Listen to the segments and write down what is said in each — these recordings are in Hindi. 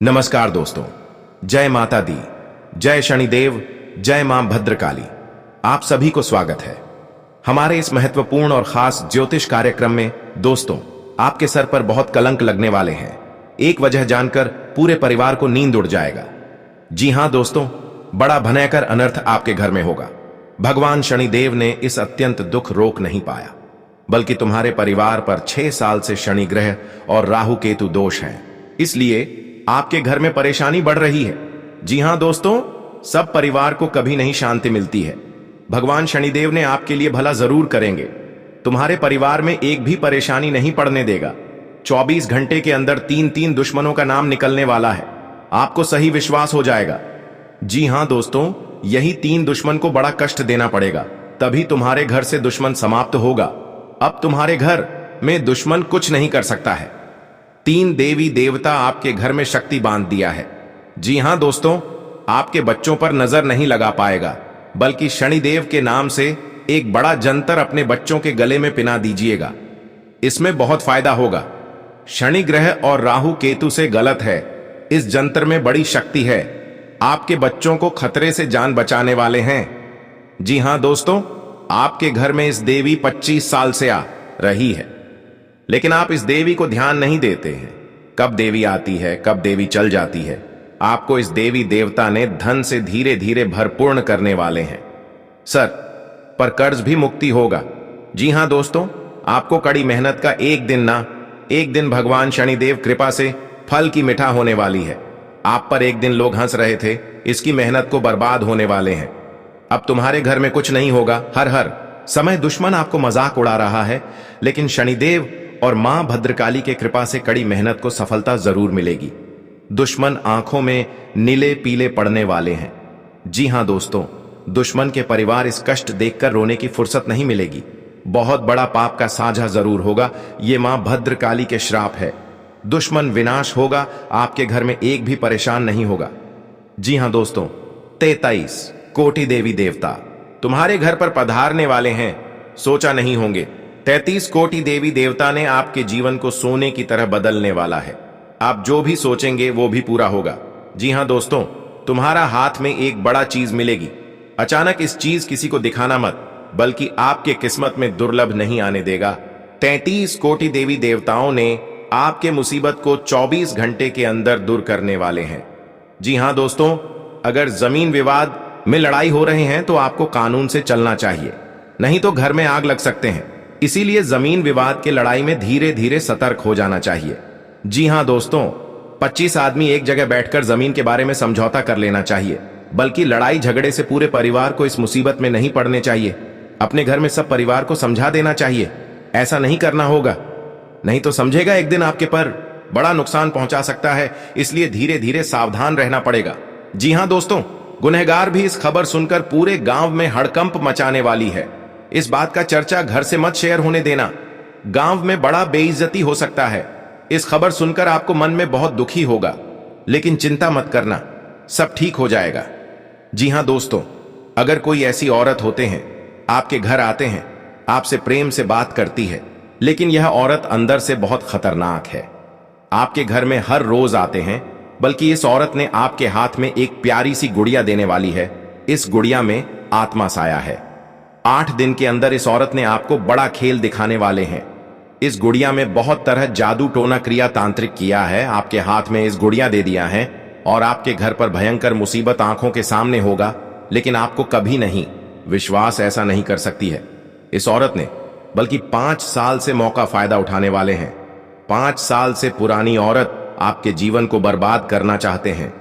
नमस्कार दोस्तों, जय माता दी, जय शनिदेव, जय मां भद्रकाली। आप सभी को स्वागत है हमारे इस महत्वपूर्ण और खास ज्योतिष कार्यक्रम में। दोस्तों, आपके सर पर बहुत कलंक लगने वाले हैं। एक वजह जानकर पूरे परिवार को नींद उड़ जाएगा। जी हां दोस्तों, बड़ा भयंकर अनर्थ आपके घर में होगा। भगवान शनिदेव ने इस अत्यंत दुख रोक नहीं पाया, बल्कि तुम्हारे परिवार पर 6 साल से शनि ग्रह और राहु केतु दोष हैं। इसलिए आपके घर में परेशानी बढ़ रही है। जी हां दोस्तों, सब परिवार को कभी नहीं शांति मिलती है। भगवान शनिदेव ने आपके लिए भला जरूर करेंगे। तुम्हारे परिवार में एक भी परेशानी नहीं पड़ने देगा। 24 घंटे के अंदर 3-3 दुश्मनों का नाम निकलने वाला है। आपको सही विश्वास हो जाएगा। जी हां दोस्तों, यही 3 दुश्मन को बड़ा कष्ट देना पड़ेगा, तभी तुम्हारे घर से दुश्मन समाप्त होगा। अब तुम्हारे घर में दुश्मन कुछ नहीं कर सकता है। 3 देवी देवता आपके घर में शक्ति बांध दिया है। जी हां दोस्तों, आपके बच्चों पर नजर नहीं लगा पाएगा, बल्कि शनिदेव के नाम से एक बड़ा जंतर अपने बच्चों के गले में पिना दीजिएगा। इसमें बहुत फायदा होगा। शनि ग्रह और राहु केतु से गलत है। इस जंतर में बड़ी शक्ति है। आपके बच्चों को खतरे से जान बचाने वाले हैं। जी हां दोस्तों, आपके घर में इस देवी 25 साल से आ रही है, लेकिन आप इस देवी को ध्यान नहीं देते हैं। कब देवी आती है, कब देवी चल जाती है। आपको इस देवी देवता ने धन से धीरे धीरे भरपूर्ण करने वाले हैं। सर पर कर्ज भी मुक्ति होगा। जी हां दोस्तों, आपको कड़ी मेहनत का एक दिन भगवान शनिदेव कृपा से फल की मिठा होने वाली है। आप पर एक दिन लोग हंस रहे थे, इसकी मेहनत को बर्बाद होने वाले हैं। अब तुम्हारे घर में कुछ नहीं होगा। हर समय दुश्मन आपको मजाक उड़ा रहा है, लेकिन शनिदेव और मां भद्रकाली के कृपा से कड़ी मेहनत को सफलता जरूर मिलेगी। दुश्मन आंखों में नीले पीले पड़ने वाले हैं। जी हां दोस्तों, दुश्मन के परिवार इस कष्ट देखकर रोने की फुर्सत नहीं मिलेगी। बहुत बड़ा पाप का साझा जरूर होगा। ये मां भद्रकाली के श्राप है। दुश्मन विनाश होगा। आपके घर में एक भी परेशान नहीं होगा। जी हां दोस्तों, 33 कोटि देवी देवता तुम्हारे घर पर पधारने वाले हैं। सोचा नहीं होंगे, 33 कोटि देवी देवता ने आपके जीवन को सोने की तरह बदलने वाला है। आप जो भी सोचेंगे वो भी पूरा होगा। जी हां दोस्तों, तुम्हारा हाथ में एक बड़ा चीज मिलेगी। अचानक इस चीज किसी को दिखाना मत, बल्कि आपके किस्मत में दुर्लभ नहीं आने देगा। 33 कोटि देवी देवताओं ने आपके मुसीबत को 24 घंटे के अंदर दूर करने वाले हैं। जी हां दोस्तों, अगर जमीन विवाद में लड़ाई हो रहे हैं तो आपको कानून से चलना चाहिए, नहीं तो घर में आग लग सकते हैं। इसीलिए जमीन विवाद के लड़ाई में धीरे धीरे सतर्क हो जाना चाहिए। जी हां दोस्तों, 25 आदमी एक जगह बैठकर जमीन के बारे में समझौता कर लेना चाहिए, बल्कि लड़ाई झगड़े से पूरे परिवार को इस मुसीबत में नहीं पड़ने चाहिए। अपने घर में सब परिवार को समझा देना चाहिए। ऐसा नहीं करना होगा, नहीं तो समझेगा एक दिन आपके पर बड़ा नुकसान पहुंचा सकता है। इसलिए धीरे धीरे सावधान रहना पड़ेगा। जी हां दोस्तों, गुनहगार भी इस खबर सुनकर पूरे गांव में हड़कंप मचाने वाली है। इस बात का चर्चा घर से मत शेयर होने देना। गांव में बड़ा बेइज्जती हो सकता है। इस खबर सुनकर आपको मन में बहुत दुखी होगा, लेकिन चिंता मत करना, सब ठीक हो जाएगा। जी हां दोस्तों, अगर कोई ऐसी औरत होते हैं, आपके घर आते हैं, आपसे प्रेम से बात करती है, लेकिन यह औरत अंदर से बहुत खतरनाक है। आपके घर में हर रोज आते हैं, बल्कि इस औरत ने आपके हाथ में एक प्यारी सी गुड़िया देने वाली है। इस गुड़िया में आत्मा साया है। 8 दिन के अंदर इस औरत ने आपको बड़ा खेल दिखाने वाले हैं। इस गुड़िया में बहुत तरह जादू टोना क्रिया तांत्रिक किया है। आपके हाथ में इस गुड़िया दे दिया है और आपके घर पर भयंकर मुसीबत आंखों के सामने होगा, लेकिन आपको कभी नहीं विश्वास ऐसा नहीं कर सकती है इस औरत ने, बल्कि 5 साल से मौका फायदा उठाने वाले हैं। 5 साल से पुरानी औरत आपके जीवन को बर्बाद करना चाहते हैं।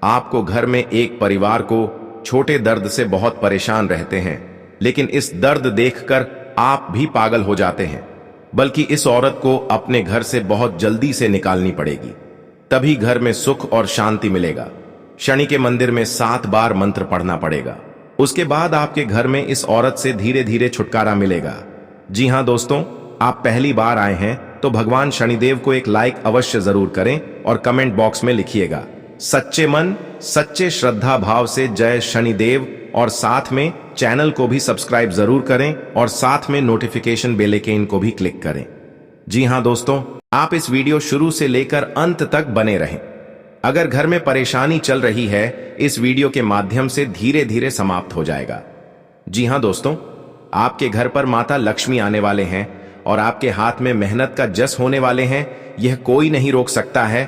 आपको घर में एक परिवार को छोटे दर्द से बहुत परेशान रहते हैं, लेकिन इस दर्द देखकर आप भी पागल हो जाते हैं। बल्कि इस औरत को अपने घर से बहुत जल्दी से निकालनी पड़ेगी, तभी घर में सुख और शांति मिलेगा। शनि के मंदिर में 7 बार मंत्र पढ़ना पड़ेगा। उसके बाद आपके घर में इस औरत से धीरे धीरे छुटकारा मिलेगा। जी हां दोस्तों, आप पहली बार आए हैं तो भगवान शनिदेव को एक लाइक अवश्य जरूर करें और कमेंट बॉक्स में लिखिएगा सच्चे मन सच्चे श्रद्धा भाव से जय शनिदेव, और साथ में चैनल को भी सब्सक्राइब जरूर करें और साथ में नोटिफिकेशन बेल आइकन को भी क्लिक करें। जी हां दोस्तों, आप इस वीडियो शुरू से लेकर अंत तक बने रहें। अगर घर में परेशानी चल रही है, इस वीडियो के माध्यम से धीरे धीरे समाप्त हो जाएगा। जी हां दोस्तों, आपके घर पर माता लक्ष्मी आने वाले हैं और आपके हाथ में मेहनत का जस होने वाले हैं, यह कोई नहीं रोक सकता है।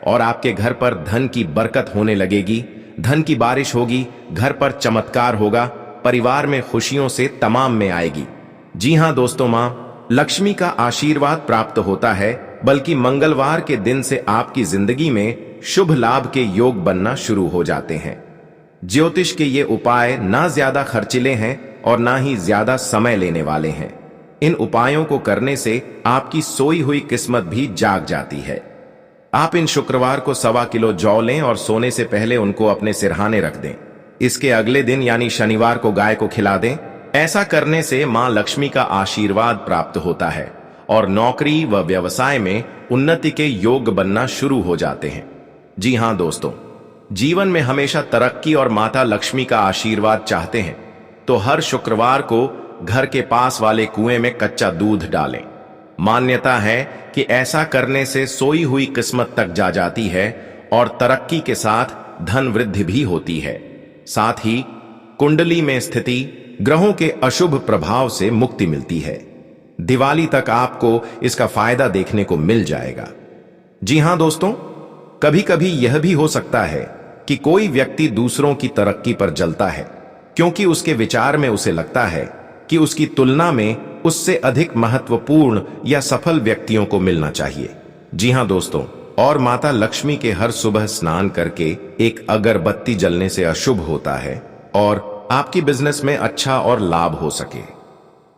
और आपके घर पर धन की बरकत होने लगेगी, धन की बारिश होगी, घर पर चमत्कार होगा, परिवार में खुशियों से तमाम में आएगी। जी हां दोस्तों, मां लक्ष्मी का आशीर्वाद प्राप्त होता है, बल्कि मंगलवार के दिन से आपकी जिंदगी में शुभ लाभ के योग बनना शुरू हो जाते हैं। ज्योतिष के ये उपाय ना ज्यादा खर्चीले हैं और ना ही ज्यादा समय लेने वाले हैं। इन उपायों को करने से आपकी सोई हुई किस्मत भी जाग जाती है। आप इन शुक्रवार को 1.25 किलो जौ लें और सोने से पहले उनको अपने सिरहाने रख दें। इसके अगले दिन यानी शनिवार को गाय को खिला दें। ऐसा करने से मां लक्ष्मी का आशीर्वाद प्राप्त होता है और नौकरी व व्यवसाय में उन्नति के योग बनना शुरू हो जाते हैं। जी हां दोस्तों, जीवन में हमेशा तरक्की और माता लक्ष्मी का आशीर्वाद चाहते हैं तो हर शुक्रवार को घर के पास वाले कुएं में कच्चा दूध डालें। मान्यता है कि ऐसा करने से सोई हुई किस्मत तक जा जाती है और तरक्की के साथ धन वृद्धि भी होती है। साथ ही कुंडली में स्थिति ग्रहों के अशुभ प्रभाव से मुक्ति मिलती है। दिवाली तक आपको इसका फायदा देखने को मिल जाएगा। जी हां दोस्तों, कभी कभी यह भी हो सकता है कि कोई व्यक्ति दूसरों की तरक्की पर जलता है, क्योंकि उसके विचार में उसे लगता है कि उसकी तुलना में उससे अधिक महत्वपूर्ण या सफल व्यक्तियों को मिलना चाहिए। जी हां दोस्तों, और माता लक्ष्मी के हर सुबह स्नान करके एक अगरबत्ती जलने से अशुभ होता है और आपकी बिजनेस में अच्छा और लाभ हो सके।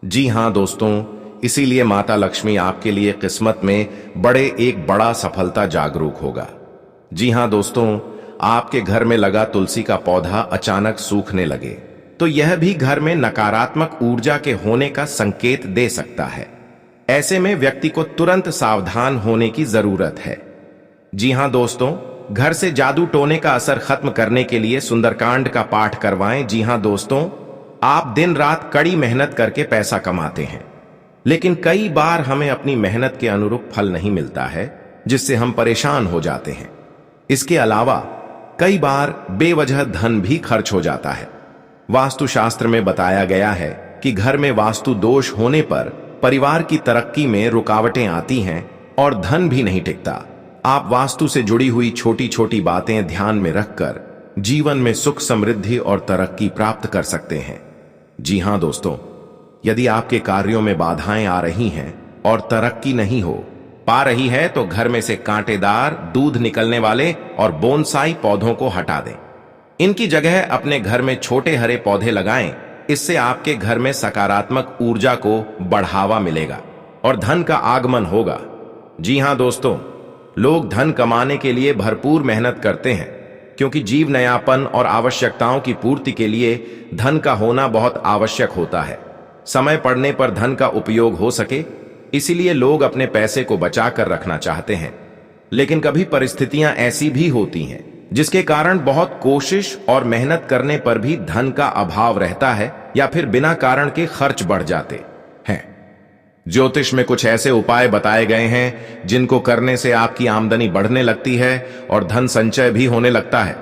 जी हां दोस्तों, इसीलिए माता लक्ष्मी आपके लिए किस्मत में एक बड़ा सफलता जागरूक होगा। जी हां दोस्तों, आपके घर में लगा तुलसी का पौधा अचानक सूखने लगे तो यह भी घर में नकारात्मक ऊर्जा के होने का संकेत दे सकता है। ऐसे में व्यक्ति को तुरंत सावधान होने की जरूरत है। जी हां दोस्तों, घर से जादू टोने का असर खत्म करने के लिए सुंदरकांड का पाठ करवाएं। जी हां दोस्तों, आप दिन रात कड़ी मेहनत करके पैसा कमाते हैं, लेकिन कई बार हमें अपनी मेहनत के अनुरूप फल नहीं मिलता है, जिससे हम परेशान हो जाते हैं। इसके अलावा कई बार बेवजह धन भी खर्च हो जाता है। वास्तुशास्त्र में बताया गया है कि घर में वास्तु दोष होने पर परिवार की तरक्की में रुकावटें आती हैं और धन भी नहीं टिकता। आप वास्तु से जुड़ी हुई छोटी छोटी बातें ध्यान में रखकर जीवन में सुख समृद्धि और तरक्की प्राप्त कर सकते हैं। जी हां दोस्तों, यदि आपके कार्यों में बाधाएं आ रही हैं और तरक्की नहीं हो पा रही है तो घर में से कांटेदार, दूध निकलने वाले और बोनसाई पौधों को हटा दें। इनकी जगह अपने घर में छोटे हरे पौधे लगाएं। इससे आपके घर में सकारात्मक ऊर्जा को बढ़ावा मिलेगा और धन का आगमन होगा। जी हां दोस्तों, लोग धन कमाने के लिए भरपूर मेहनत करते हैं, क्योंकि जीव नयापन और आवश्यकताओं की पूर्ति के लिए धन का होना बहुत आवश्यक होता है। समय पड़ने पर धन का उपयोग हो सके, इसीलिए लोग अपने पैसे को बचा कर रखना चाहते हैं। लेकिन कभी परिस्थितियां ऐसी भी होती हैं जिसके कारण बहुत कोशिश और मेहनत करने पर भी धन का अभाव रहता है या फिर बिना कारण के खर्च बढ़ जाते हैं। ज्योतिष में कुछ ऐसे उपाय बताए गए हैं जिनको करने से आपकी आमदनी बढ़ने लगती है और धन संचय भी होने लगता है।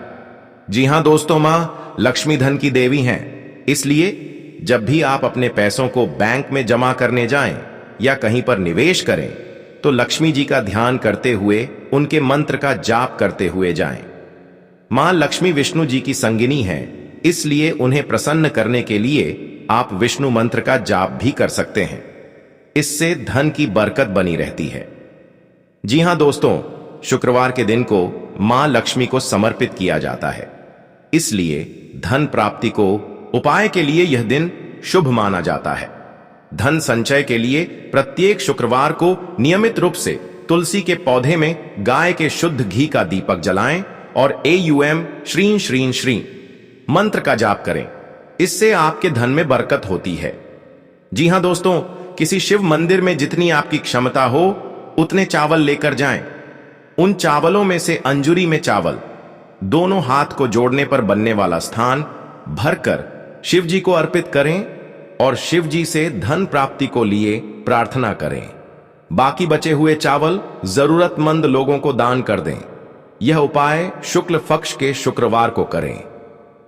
जी हां दोस्तों, मां लक्ष्मी धन की देवी हैं, इसलिए जब भी आप अपने पैसों को बैंक में जमा करने जाएं या कहीं पर निवेश करें तो लक्ष्मी जी का ध्यान करते हुए उनके मंत्र का जाप करते हुए जाएं। मां लक्ष्मी विष्णु जी की संगिनी हैं, इसलिए उन्हें प्रसन्न करने के लिए आप विष्णु मंत्र का जाप भी कर सकते हैं। इससे धन की बरकत बनी रहती है। जी हां दोस्तों, शुक्रवार के दिन को मां लक्ष्मी को समर्पित किया जाता है, इसलिए धन प्राप्ति को उपाय के लिए यह दिन शुभ माना जाता है। धन संचय के लिए प्रत्येक शुक्रवार को नियमित रूप से तुलसी के पौधे में गाय के शुद्ध घी का दीपक जलाएं और AUM श्रीं श्रीं श्रीं मंत्र का जाप करें। इससे आपके धन में बरकत होती है। जी हां दोस्तों, किसी शिव मंदिर में जितनी आपकी क्षमता हो उतने चावल लेकर जाएं। उन चावलों में से अंजुरी में चावल दोनों हाथ को जोड़ने पर बनने वाला स्थान भरकर शिव जी को अर्पित करें और शिव जी से धन प्राप्ति को लिए प्रार्थना करें। बाकी बचे हुए चावल जरूरतमंद लोगों को दान कर दें। यह उपाय शुक्ल पक्ष के शुक्रवार को करें।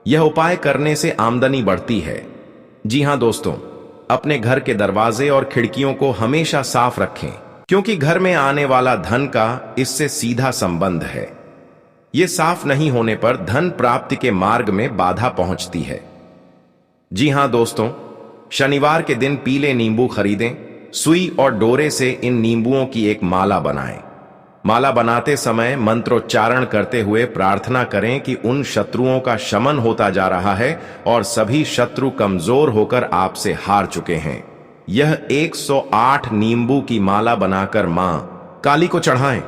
यह उपाय करने से आमदनी बढ़ती है। जी हां दोस्तों, अपने घर के दरवाजे और खिड़कियों को हमेशा साफ रखें, क्योंकि घर में आने वाला धन का इससे सीधा संबंध है। यह साफ नहीं होने पर धन प्राप्ति के मार्ग में बाधा पहुंचती है। जी हां दोस्तों, शनिवार के दिन पीले नींबू खरीदें, सुई और डोरे से इन नींबुओं की एक माला बनाएं। माला बनाते समय मंत्रोच्चारण करते हुए प्रार्थना करें कि उन शत्रुओं का शमन होता जा रहा है और सभी शत्रु कमजोर होकर आपसे हार चुके हैं। यह 108 नींबू की माला बनाकर मां काली को चढ़ाएं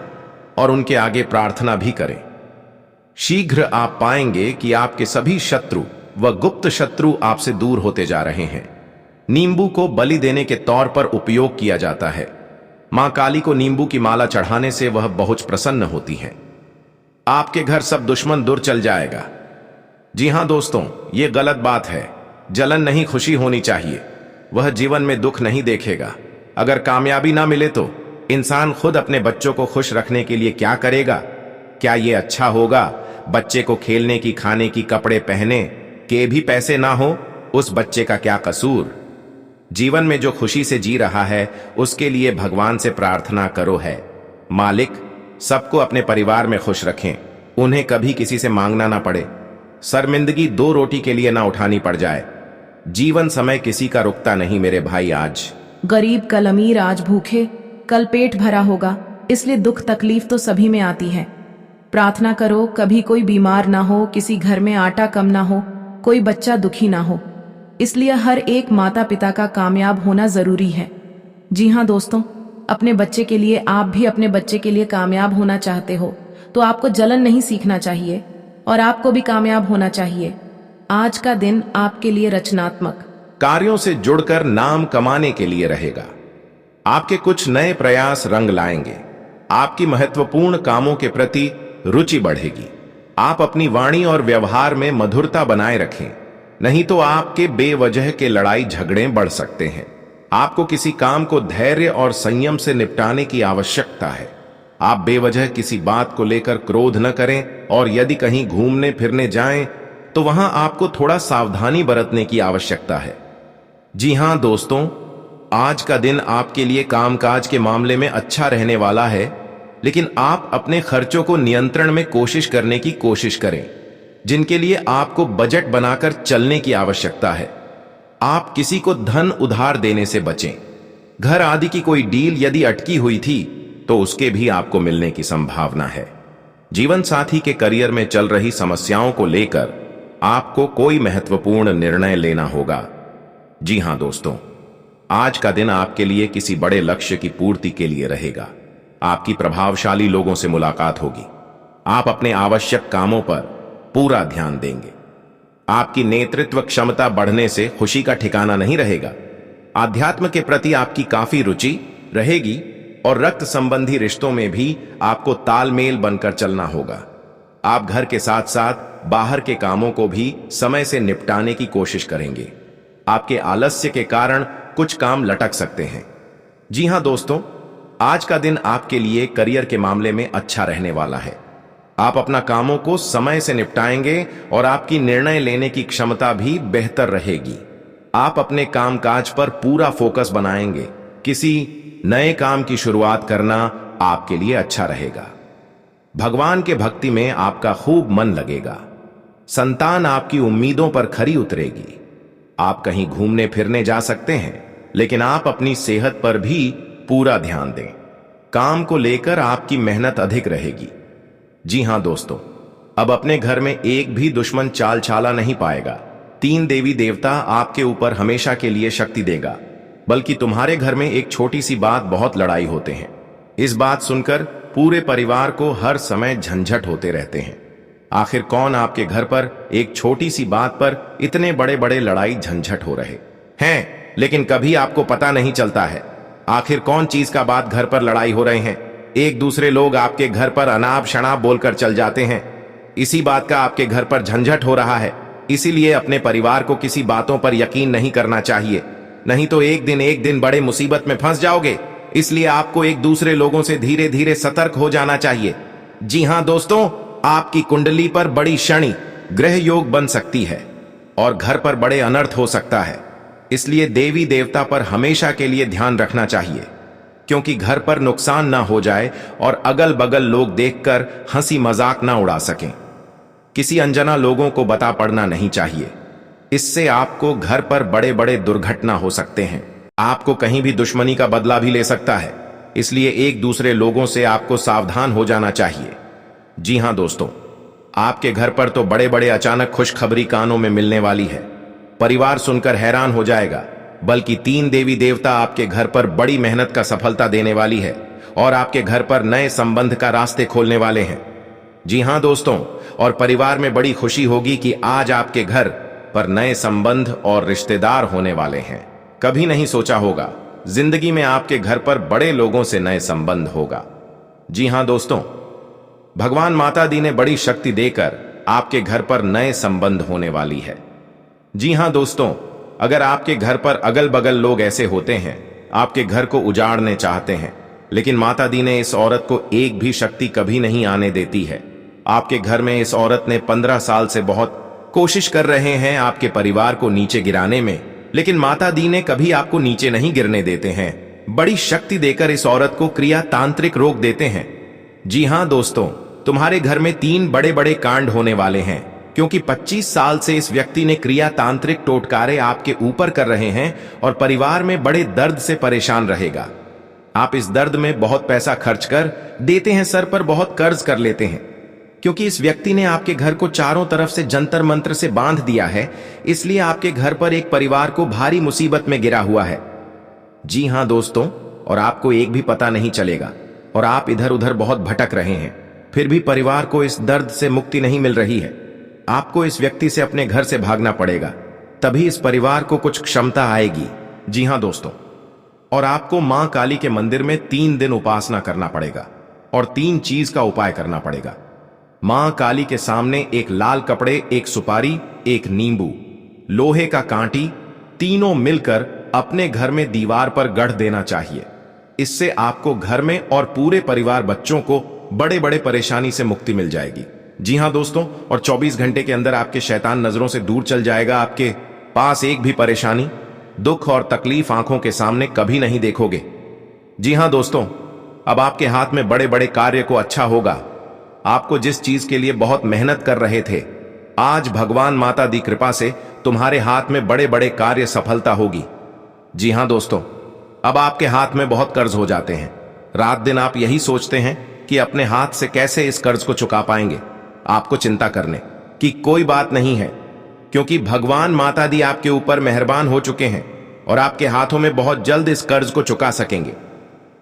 और उनके आगे प्रार्थना भी करें। शीघ्र आप पाएंगे कि आपके सभी शत्रु व गुप्त शत्रु आपसे दूर होते जा रहे हैं। नींबू को बलि देने के तौर पर उपयोग किया जाता है। मां काली को नींबू की माला चढ़ाने से वह बहुत प्रसन्न होती हैं। आपके घर सब दुश्मन दूर चल जाएगा। जी हां दोस्तों, यह गलत बात है। जलन नहीं, खुशी होनी चाहिए। वह जीवन में दुख नहीं देखेगा। अगर कामयाबी ना मिले तो इंसान खुद अपने बच्चों को खुश रखने के लिए क्या करेगा? क्या यह अच्छा होगा बच्चे को खेलने की, खाने की, कपड़े पहने के भी पैसे ना हो? उस बच्चे का क्या कसूर? जीवन में जो खुशी से जी रहा है उसके लिए भगवान से प्रार्थना करो है, मालिक सबको अपने परिवार में खुश रखें, उन्हें कभी किसी से मांगना ना पड़े, शर्मिंदगी 2 रोटी के लिए ना उठानी पड़ जाए। जीवन समय किसी का रुकता नहीं मेरे भाई। आज गरीब कल अमीर, आज भूखे कल पेट भरा होगा, इसलिए दुख तकलीफ तो सभी में आती है। प्रार्थना करो कभी कोई बीमार ना हो, किसी घर में आटा कम ना हो, कोई बच्चा दुखी ना हो। इसलिए हर एक माता पिता का कामयाब होना जरूरी है। जी हाँ दोस्तों, अपने बच्चे के लिए, आप भी अपने बच्चे के लिए कामयाब होना चाहते हो तो आपको जलन नहीं सीखना चाहिए और आपको भी कामयाब होना चाहिए। आज का दिन आपके लिए रचनात्मक कार्यों से जुड़कर नाम कमाने के लिए रहेगा। आपके कुछ नए प्रयास रंग लाएंगे। आपकी महत्वपूर्ण कामों के प्रति रुचि बढ़ेगी। आप अपनी वाणी और व्यवहार में मधुरता बनाए रखें, नहीं तो आपके बेवजह के लड़ाई झगड़े बढ़ सकते हैं। आपको किसी काम को धैर्य और संयम से निपटाने की आवश्यकता है। आप बेवजह किसी बात को लेकर क्रोध न करें और यदि कहीं घूमने फिरने जाएं तो वहां आपको थोड़ा सावधानी बरतने की आवश्यकता है। जी हां दोस्तों, आज का दिन आपके लिए कामकाज के मामले में अच्छा रहने वाला है, लेकिन आप अपने खर्चों को नियंत्रण में कोशिश करने की कोशिश करें, जिनके लिए आपको बजट बनाकर चलने की आवश्यकता है। आप किसी को धन उधार देने से बचें। घर आदि की कोई डील यदि अटकी हुई थी तो उसके भी आपको मिलने की संभावना है। जीवन साथी के करियर में चल रही समस्याओं को लेकर आपको कोई महत्वपूर्ण निर्णय लेना होगा। जी हां दोस्तों, आज का दिन आपके लिए किसी बड़े लक्ष्य की पूर्ति के लिए रहेगा। आपकी प्रभावशाली लोगों से मुलाकात होगी। आप अपने आवश्यक कामों पर पूरा ध्यान देंगे। आपकी नेतृत्व क्षमता बढ़ने से खुशी का ठिकाना नहीं रहेगा। आध्यात्म के प्रति आपकी काफी रुचि रहेगी और रक्त संबंधी रिश्तों में भी आपको तालमेल बनकर चलना होगा। आप घर के साथ साथ बाहर के कामों को भी समय से निपटाने की कोशिश करेंगे। आपके आलस्य के कारण कुछ काम लटक सकते हैं। जी हां दोस्तों, आज का दिन आपके लिए करियर के मामले में अच्छा रहने वाला है। आप अपना कामों को समय से निपटाएंगे और आपकी निर्णय लेने की क्षमता भी बेहतर रहेगी। आप अपने कामकाज पर पूरा फोकस बनाएंगे। किसी नए काम की शुरुआत करना आपके लिए अच्छा रहेगा। भगवान के भक्ति में आपका खूब मन लगेगा। संतान आपकी उम्मीदों पर खरी उतरेगी। आप कहीं घूमने फिरने जा सकते हैं, लेकिन आप अपनी सेहत पर भी पूरा ध्यान दें। काम को लेकर आपकी मेहनत अधिक रहेगी। जी हां दोस्तों, अब अपने घर में एक भी दुश्मन चाल चाला नहीं पाएगा। 3 देवी देवता आपके ऊपर हमेशा के लिए शक्ति देगा। बल्कि तुम्हारे घर में एक छोटी सी बात बहुत लड़ाई होते हैं। इस बात सुनकर पूरे परिवार को हर समय झंझट होते रहते हैं। आखिर कौन आपके घर पर एक छोटी सी बात पर इतने बड़े बड़े लड़ाई झंझट हो रहे हैं, लेकिन कभी आपको पता नहीं चलता है आखिर कौन चीज का बात घर पर लड़ाई हो रहे हैं। एक दूसरे लोग आपके घर पर अनाप शनाप बोलकर चल जाते हैं। इसी बात का आपके घर पर झंझट हो रहा है। इसीलिए अपने परिवार को किसी बातों पर यकीन नहीं करना चाहिए, नहीं तो एक दिन बड़े मुसीबत में फंस जाओगे। इसलिए आपको एक दूसरे लोगों से धीरे धीरे सतर्क हो जाना चाहिए। जी हां दोस्तों, आपकी कुंडली पर बड़ी शनि ग्रह योग बन सकती है और घर पर बड़े अनर्थ हो सकता है। इसलिए देवी देवता पर हमेशा के लिए ध्यान रखना चाहिए, क्योंकि घर पर नुकसान ना हो जाए और अगल बगल लोग देखकर हंसी मजाक ना उड़ा सकें। किसी अनजाना लोगों को बता पड़ना नहीं चाहिए, इससे आपको घर पर बड़े बड़े दुर्घटना हो सकते हैं। आपको कहीं भी दुश्मनी का बदला भी ले सकता है, इसलिए एक दूसरे लोगों से आपको सावधान हो जाना चाहिए। जी हां दोस्तों, आपके घर पर तो बड़े बड़े अचानक खुशखबरी कानों में मिलने वाली है। परिवार सुनकर हैरान हो जाएगा, बल्कि 3 देवी देवता आपके घर पर बड़ी मेहनत का सफलता देने वाली है और आपके घर पर नए संबंध का रास्ते खोलने वाले हैं। जी हां दोस्तों, और परिवार में बड़ी खुशी होगी कि आज आपके घर पर नए संबंध और रिश्तेदार होने वाले हैं। कभी नहीं सोचा होगा जिंदगी में आपके घर पर बड़े लोगों से नए संबंध होगा। जी हां दोस्तों, भगवान माता दी ने बड़ी शक्ति देकर आपके घर पर नए संबंध होने वाली है। जी हां दोस्तों, अगर आपके घर पर अगल बगल लोग ऐसे होते हैं, आपके घर को उजाड़ने चाहते हैं, लेकिन माता दी ने इस औरत को एक भी शक्ति कभी नहीं आने देती है। आपके घर में इस औरत ने 15 साल से बहुत कोशिश कर रहे हैं आपके परिवार को नीचे गिराने में, लेकिन माता दी ने कभी आपको नीचे नहीं गिरने देते हैं। बड़ी शक्ति देकर इस औरत को क्रिया तांत्रिक रोक देते हैं। जी हां दोस्तों, तुम्हारे घर में 3 बड़े बड़े कांड होने वाले हैं, क्योंकि 25 साल से इस व्यक्ति ने क्रिया तांत्रिक टोटकारे आपके ऊपर कर रहे हैं और परिवार में बड़े दर्द से परेशान रहेगा। आप इस दर्द में बहुत पैसा खर्च कर देते हैं, सर पर बहुत कर्ज कर लेते हैं, क्योंकि इस व्यक्ति ने आपके घर को चारों तरफ से जंतर मंत्र से बांध दिया है। इसलिए आपके घर पर एक परिवार को भारी मुसीबत में गिरा हुआ है। जी हां दोस्तों, और आपको एक भी पता नहीं चलेगा और आप इधर उधर बहुत भटक रहे हैं, फिर भी परिवार को इस दर्द से मुक्ति नहीं मिल रही है। आपको इस व्यक्ति से अपने घर से भागना पड़ेगा, तभी इस परिवार को कुछ क्षमता आएगी। जी हां दोस्तों, और आपको मां काली के मंदिर में 3 दिन उपासना करना पड़ेगा और 3 चीज का उपाय करना पड़ेगा। मां काली के सामने एक लाल कपड़े, एक सुपारी, एक नींबू, लोहे का कांटी, तीनों मिलकर अपने घर में दीवार पर गढ़ देना चाहिए। इससे आपको घर में और पूरे परिवार बच्चों को बड़े बड़े परेशानी से मुक्ति मिल जाएगी। जी हां दोस्तों, और 24 घंटे के अंदर आपके शैतान नजरों से दूर चल जाएगा। आपके पास एक भी परेशानी, दुख और तकलीफ आंखों के सामने कभी नहीं देखोगे। जी हां दोस्तों, अब आपके हाथ में बड़े बड़े कार्य को अच्छा होगा। आपको जिस चीज के लिए बहुत मेहनत कर रहे थे, आज भगवान माता दी कृपा से तुम्हारे हाथ में बड़े बड़े कार्य सफलता होगी। जी हां दोस्तों, अब आपके हाथ में बहुत कर्ज हो जाते हैं। रात दिन आप यही सोचते हैं कि अपने हाथ से कैसे इस कर्ज को चुका पाएंगे। आपको चिंता करने की कोई बात नहीं है, क्योंकि भगवान माता दी आपके ऊपर मेहरबान हो चुके हैं और आपके हाथों में बहुत जल्द इस कर्ज को चुका सकेंगे।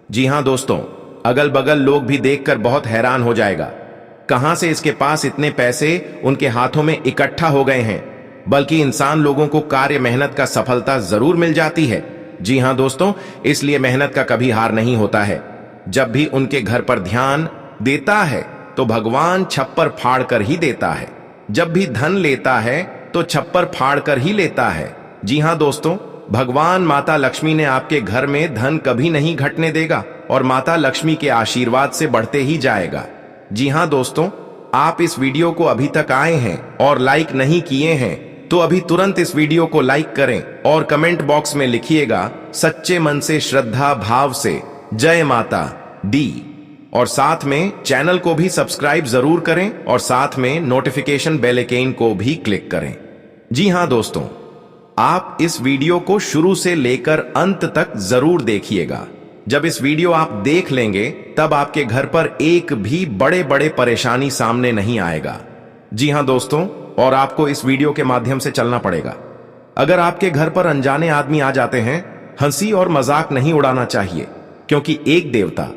जी हां दोस्तों, अगल बगल लोग भी देखकर बहुत हैरान हो जाएगा, कहां से इसके पास इतने पैसे उनके हाथों में इकट्ठा हो गए हैं। बल्कि इंसान लोगों को कार्य मेहनत का सफलता जरूर मिल जाती है। जी हां दोस्तों, इसलिए मेहनत का कभी हार नहीं होता है। जब भी उनके घर पर ध्यान देता है तो भगवान छप्पर फाड़ कर ही देता है। जब भी धन लेता है तो छप्पर फाड़ कर ही लेता है। जी हां दोस्तों, भगवान माता लक्ष्मी ने आपके घर में धन कभी नहीं घटने देगा और माता लक्ष्मी के आशीर्वाद से बढ़ते ही जाएगा। जी हां दोस्तों, आप इस वीडियो को अभी तक आए हैं और लाइक नहीं किए हैं तो अभी तुरंत इस वीडियो को लाइक करें और कमेंट बॉक्स में लिखिएगा सच्चे मन से श्रद्धा भाव से जय माता दी, और साथ में चैनल को भी सब्सक्राइब जरूर करें और साथ में नोटिफिकेशन बेल आइकन को भी क्लिक करें। जी हां दोस्तों, आप इस वीडियो को शुरू से लेकर अंत तक जरूर देखिएगा। जब इस वीडियो आप देख लेंगे तब आपके घर पर एक भी बड़े बड़े परेशानी सामने नहीं आएगा। जी हां दोस्तों, और आपको इस वीडियो के माध्यम से चलना पड़ेगा। अगर आपके घर पर अनजाने आदमी आ जाते हैं, हंसी और मजाक नहीं उड़ाना चाहिए, क्योंकि एक देवता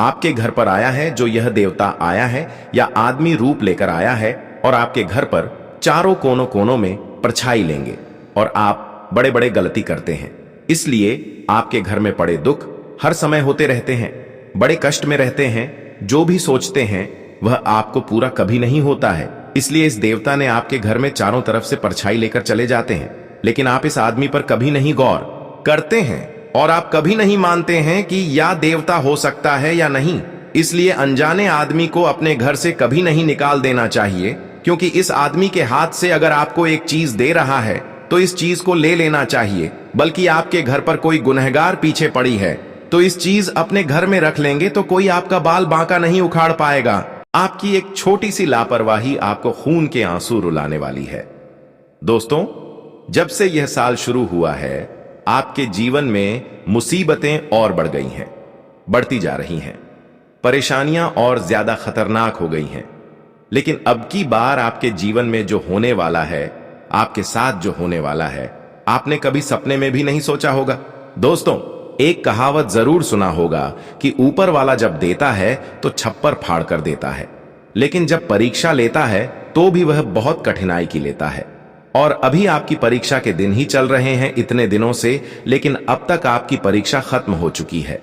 आपके घर पर आया है। जो यह देवता आया है या आदमी रूप लेकर आया है और आपके घर पर चारों कोनों कोनों में परछाई लेंगे और आप बड़े बड़े गलती करते हैं। इसलिए आपके घर में पड़े दुख हर समय होते रहते हैं, बड़े कष्ट में रहते हैं। जो भी सोचते हैं वह आपको पूरा कभी नहीं होता है। इसलिए इस देवता ने आपके घर में चारों तरफ से परछाई लेकर चले जाते हैं, लेकिन आप इस आदमी पर कभी नहीं गौर करते हैं और आप कभी नहीं मानते हैं कि या देवता हो सकता है या नहीं। इसलिए अनजाने आदमी को अपने घर से कभी नहीं निकाल देना चाहिए, क्योंकि इस आदमी के हाथ से अगर आपको एक चीज दे रहा है तो इस चीज को ले लेना चाहिए। बल्कि आपके घर पर कोई गुनहगार पीछे पड़ी है तो इस चीज अपने घर में रख लेंगे तो कोई आपका बाल बांका नहीं उखाड़ पाएगा। आपकी एक छोटी सी लापरवाही आपको खून के आंसू रुलाने वाली है। दोस्तों, जब से यह साल शुरू हुआ है आपके जीवन में मुसीबतें और बढ़ गई हैं, बढ़ती जा रही हैं, परेशानियां और ज्यादा खतरनाक हो गई हैं। लेकिन अब की बार आपके जीवन में जो होने वाला है, आपके साथ जो होने वाला है, आपने कभी सपने में भी नहीं सोचा होगा। दोस्तों, एक कहावत जरूर सुना होगा कि ऊपर वाला जब देता है तो छप्पर फाड़ कर देता है, लेकिन जब परीक्षा लेता है तो भी वह बहुत कठिनाई की लेता है। और अभी आपकी परीक्षा के दिन ही चल रहे हैं इतने दिनों से, लेकिन अब तक आपकी परीक्षा खत्म हो चुकी है।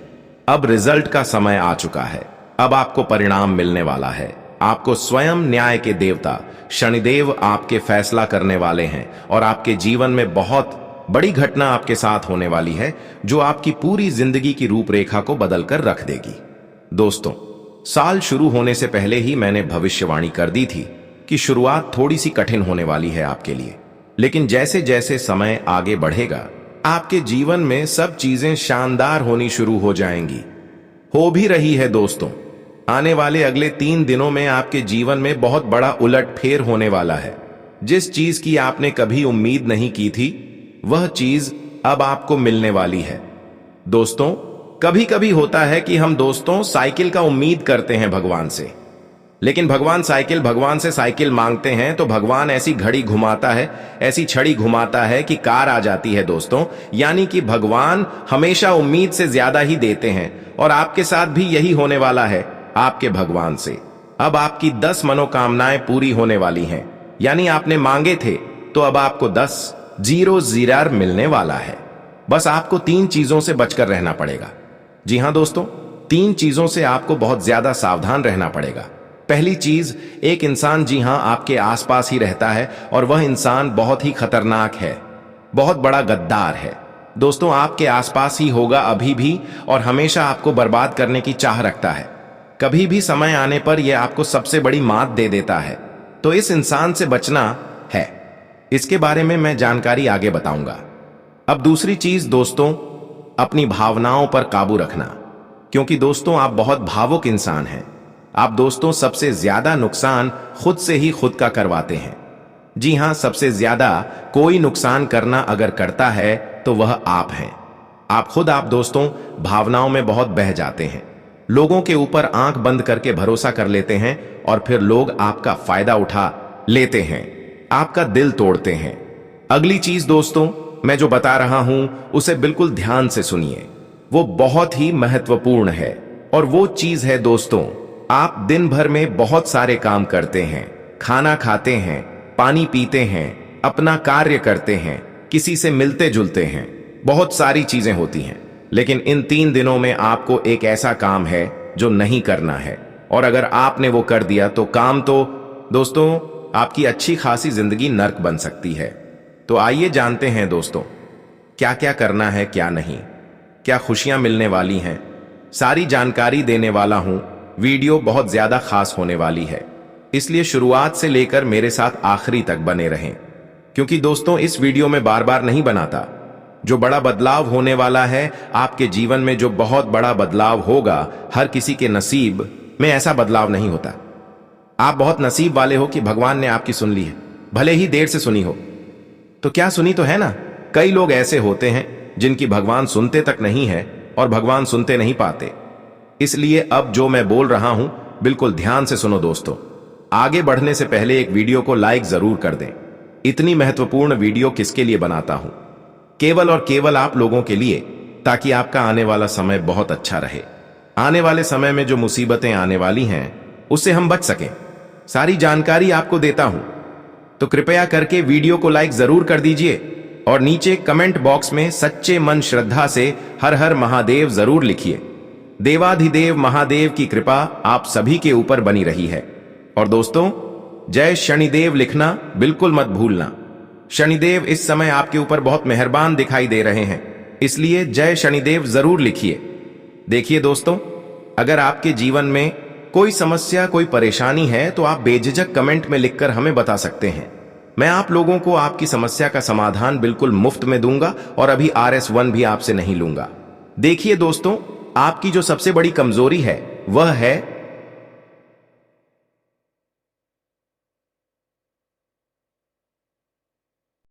अब रिजल्ट का समय आ चुका है। अब आपको परिणाम मिलने वाला है। आपको स्वयं न्याय के देवता शनिदेव आपके फैसला करने वाले हैं और आपके जीवन में बहुत बड़ी घटना आपके साथ होने वाली है जो आपकी पूरी जिंदगी की रूपरेखा को बदलकर रख देगी। दोस्तों, साल शुरू होने से पहले ही मैंने भविष्यवाणी कर दी थी कि शुरुआत थोड़ी सी कठिन होने वाली है आपके लिए, लेकिन जैसे जैसे समय आगे बढ़ेगा आपके जीवन में सब चीजें शानदार होनी शुरू हो जाएंगी। हो भी रही है। दोस्तों, आने वाले अगले 3 दिनों में आपके जीवन में बहुत बड़ा उलटफेर होने वाला है। जिस चीज की आपने कभी उम्मीद नहीं की थी वह चीज अब आपको मिलने वाली है। दोस्तों, कभी कभी होता है कि हम दोस्तों साइकिल का उम्मीद करते हैं भगवान से, लेकिन भगवान से साइकिल मांगते हैं तो भगवान ऐसी घड़ी घुमाता है, ऐसी छड़ी घुमाता है कि कार आ जाती है। दोस्तों, यानी कि भगवान हमेशा उम्मीद से ज्यादा ही देते हैं और आपके साथ भी यही होने वाला है। आपके भगवान से अब आपकी 10 मनोकामनाएं पूरी होने वाली हैं, यानी आपने मांगे थे तो अब आपको 10 जीरो मिलने वाला है। बस आपको 3 चीजों से बचकर रहना पड़ेगा। जी हां दोस्तों, 3 चीजों से आपको बहुत ज्यादा सावधान रहना पड़ेगा। पहली चीज, एक इंसान जी हां आपके आसपास ही रहता है और वह इंसान बहुत ही खतरनाक है, बहुत बड़ा गद्दार है। दोस्तों, आपके आसपास ही होगा अभी भी और हमेशा आपको बर्बाद करने की चाह रखता है। कभी भी समय आने पर यह आपको सबसे बड़ी मात दे देता है। तो इस इंसान से बचना है, इसके बारे में मैं जानकारी आगे बताऊंगा। अब दूसरी चीज दोस्तों, अपनी भावनाओं पर काबू रखना, क्योंकि दोस्तों आप बहुत भावुक इंसान हैं। आप दोस्तों सबसे ज्यादा नुकसान खुद से ही खुद का करवाते हैं। जी हां, सबसे ज्यादा कोई नुकसान करना अगर करता है तो वह आप हैं। आप दोस्तों भावनाओं में बहुत बह जाते हैं, लोगों के ऊपर आंख बंद करके भरोसा कर लेते हैं और फिर लोग आपका फायदा उठा लेते हैं, आपका दिल तोड़ते हैं। अगली चीज दोस्तों मैं जो बता रहा हूं उसे बिल्कुल ध्यान से सुनिए, वो बहुत ही महत्वपूर्ण है। और वो चीज है दोस्तों, आप दिन भर में बहुत सारे काम करते हैं, खाना खाते हैं, पानी पीते हैं, अपना कार्य करते हैं, किसी से मिलते जुलते हैं, बहुत सारी चीजें होती हैं, लेकिन इन 3 दिनों में आपको एक ऐसा काम है जो नहीं करना है। और अगर आपने वो कर दिया तो काम तो दोस्तों आपकी अच्छी खासी जिंदगी नर्क बन सकती है। तो आइए जानते हैं दोस्तों क्या क्या करना है, क्या नहीं, क्या खुशियां मिलने वाली हैं, सारी जानकारी देने वाला हूं। वीडियो बहुत ज्यादा खास होने वाली है, इसलिए शुरुआत से लेकर मेरे साथ आखिरी तक बने रहें, क्योंकि दोस्तों इस वीडियो में बार बार नहीं बनाता। जो बड़ा बदलाव होने वाला है आपके जीवन में, जो बहुत बड़ा बदलाव होगा, हर किसी के नसीब में ऐसा बदलाव नहीं होता। आप बहुत नसीब वाले हो कि भगवान ने आपकी सुन ली है, भले ही देर से सुनी हो, तो क्या सुनी तो है ना। कई लोग ऐसे होते हैं जिनकी भगवान सुनते तक नहीं है और भगवान सुनते नहीं पाते। इसलिए अब जो मैं बोल रहा हूं बिल्कुल ध्यान से सुनो दोस्तों। आगे बढ़ने से पहले एक वीडियो को लाइक जरूर कर दें। इतनी महत्वपूर्ण वीडियो किसके लिए बनाता हूं? केवल और केवल आप लोगों के लिए, ताकि आपका आने वाला समय बहुत अच्छा रहे। आने वाले समय में जो मुसीबतें आने वाली हैं उससे हम बच सकें, सारी जानकारी आपको देता हूं। तो कृपया करके वीडियो को लाइक जरूर कर दीजिए और नीचे कमेंट बॉक्स में सच्चे मन श्रद्धा से हर हर महादेव जरूर लिखिए। देवाधिदेव महादेव की कृपा आप सभी के ऊपर बनी रही है। और दोस्तों जय शनिदेव लिखना बिल्कुल मत भूलना। शनिदेव इस समय आपके ऊपर बहुत मेहरबान दिखाई दे रहे हैं, इसलिए जय शनिदेव जरूर लिखिए। देखिए दोस्तों, अगर आपके जीवन में कोई समस्या, कोई परेशानी है तो आप बेझिझक कमेंट में लिखकर हमें बता सकते हैं। मैं आप लोगों को आपकी समस्या का समाधान बिल्कुल मुफ्त में दूंगा और अभी RS1 भी आपसे नहीं लूंगा। देखिए दोस्तों, आपकी जो सबसे बड़ी कमजोरी है वह है